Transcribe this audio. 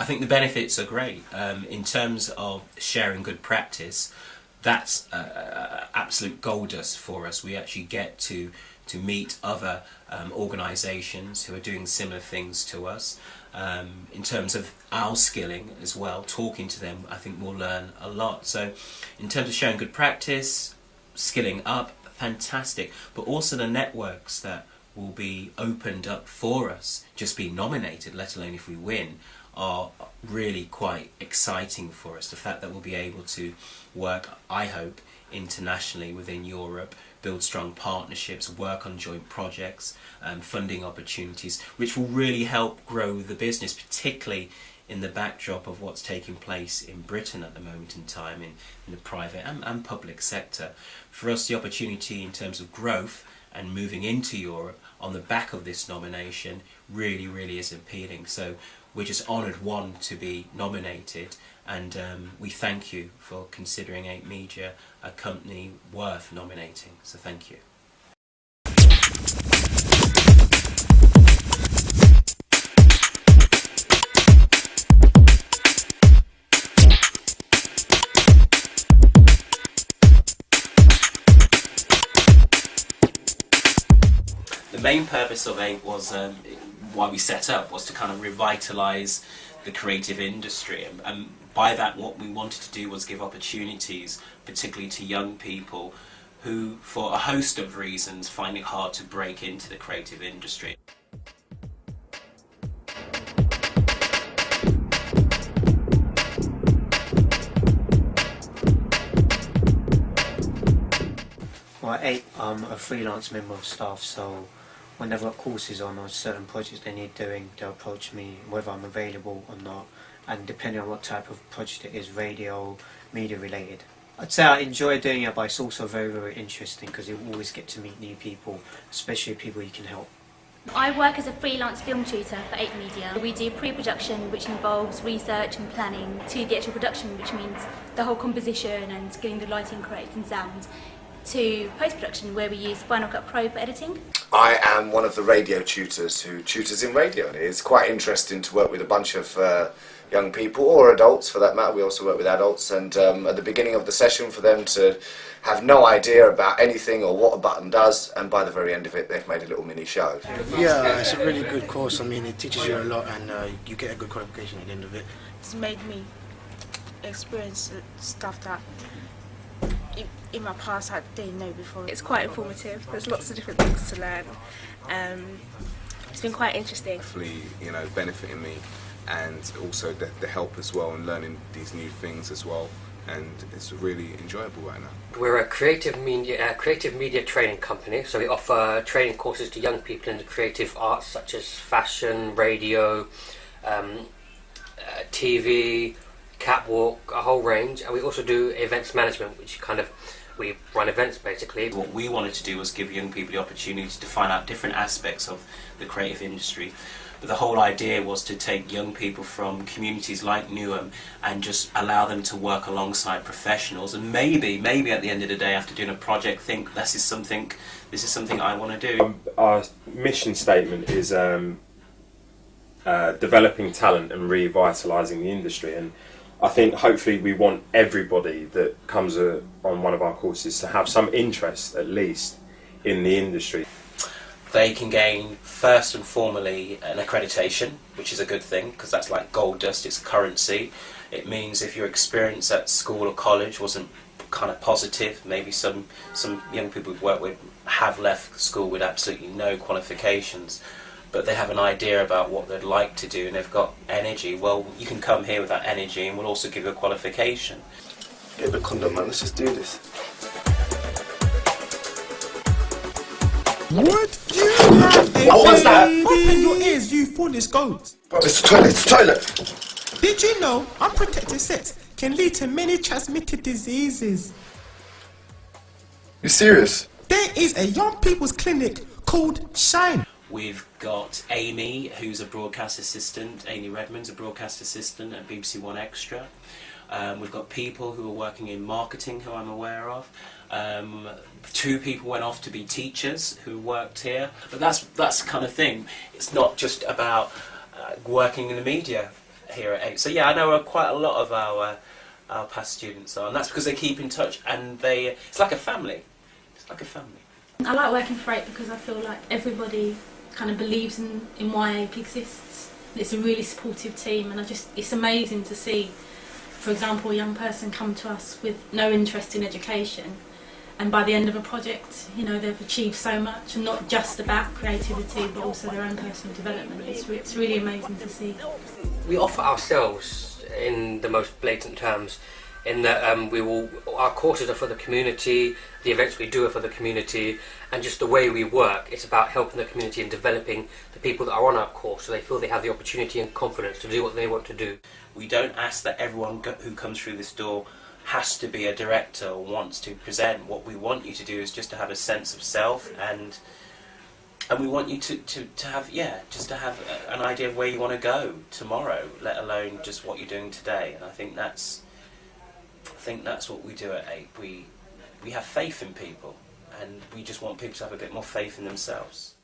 I think the benefits are great. In terms of sharing good practice, that's absolute gold dust for us. We actually get to meet other organisations who are doing similar things to us. In terms of our skilling as well, talking to them, I think we'll learn a lot. So in terms of sharing good practice, skilling up, fantastic. But also the networks that will be opened up for us, just being nominated, let alone if we win, are really quite exciting for us. The fact that we'll be able to work, I hope, internationally within Europe, build strong partnerships, work on joint projects, funding opportunities, which will really help grow the business, particularly in the backdrop of what's taking place in Britain at the moment in time in the private and public sector. For us, the opportunity in terms of growth and moving into Europe on the back of this nomination really, really is appealing. So we're just honoured, one, to be nominated, and we thank you for considering 8 Media a company worth nominating. So thank you. The main purpose of 8 was, why we set up, was to kind of revitalise the creative industry, and by that what we wanted to do was give opportunities, particularly to young people who, for a host of reasons, find it hard to break into the creative industry. Well, at 8, I'm a freelance member of staff, so whenever a course is on or certain projects they need doing, they'll approach me whether I'm available or not, and depending on what type of project it is, radio, media related. I'd say I enjoy doing it, but it's also very, very interesting because you always get to meet new people, especially people you can help. I work as a freelance film tutor for 8 Media. We do pre-production, which involves research and planning, to the actual production, which means the whole composition and getting the lighting correct and sound, to post-production, where we use Final Cut Pro for editing. I am one of the radio tutors who tutors in radio, and it's quite interesting to work with a bunch of young people, or adults for that matter. We also work with adults, and at the beginning of the session for them to have no idea about anything or what a button does, and by the very end of it they've made a little mini show. Yeah, it's a really good course. I mean, it teaches you a lot, and you get a good qualification at the end of it. It's made me experience stuff that in my past I didn't know before. It's quite informative. There's lots of different things to learn. It's been quite interesting. Definitely, benefiting me, and also the help as well, and learning these new things as well. And it's really enjoyable right now. We're a creative media training company, so we offer training courses to young people in the creative arts, such as fashion, radio, TV, catwalk, a whole range. And we also do events management, which we run events basically. What we wanted to do was give young people the opportunity to find out different aspects of the creative industry. But the whole idea was to take young people from communities like Newham and just allow them to work alongside professionals, and maybe at the end of the day, after doing a project, think this is something I want to do. Our mission statement is developing talent and revitalising the industry, and I think hopefully we want everybody that comes on one of our courses to have some interest, at least, in the industry. They can gain, first and formally, an accreditation, which is a good thing, because that's like gold dust, it's currency. It means if your experience at school or college wasn't kind of positive, maybe some young people we've worked with have left school with absolutely no qualifications, but they have an idea about what they'd like to do and they've got energy. Well, you can come here with that energy, and we'll also give you a qualification. Get the condom, man, let's just do this. What? You have a What was that? Open your ears, you foolish goat. It's the toilet, Did you know unprotected sex can lead to many transmitted diseases? You serious? There is a young people's clinic called Shine. We've got Amy, who's a broadcast assistant, Amy Redmond's a broadcast assistant at BBC One Extra. We've got people who are working in marketing who I'm aware of. 2 people went off to be teachers who worked here. But that's the kind of thing. It's not just about working in the media. here at 8. So yeah, I know quite a lot of our past students are, and that's because they keep in touch, and it's like a family. It's like a family. I like working for 8 because I feel like everybody kind of believes in why APE exists. It's a really supportive team, and it's amazing to see, for example, a young person come to us with no interest in education, and by the end of a project, you know, they've achieved so much, and not just about creativity but also their own personal development. It's really amazing to see. We offer ourselves in the most blatant terms, in that our courses are for the community, the events we do are for the community, and just the way we work, it's about helping the community and developing the people that are on our course so they feel they have the opportunity and confidence to do what they want to do. We don't ask that everyone who comes through this door has to be a director or wants to present. What we want you to do is just to have a sense of self, and we want you to have an idea of where you want to go tomorrow, let alone just what you're doing today. And I think that's what we do at 8. We have faith in people, and we just want people to have a bit more faith in themselves.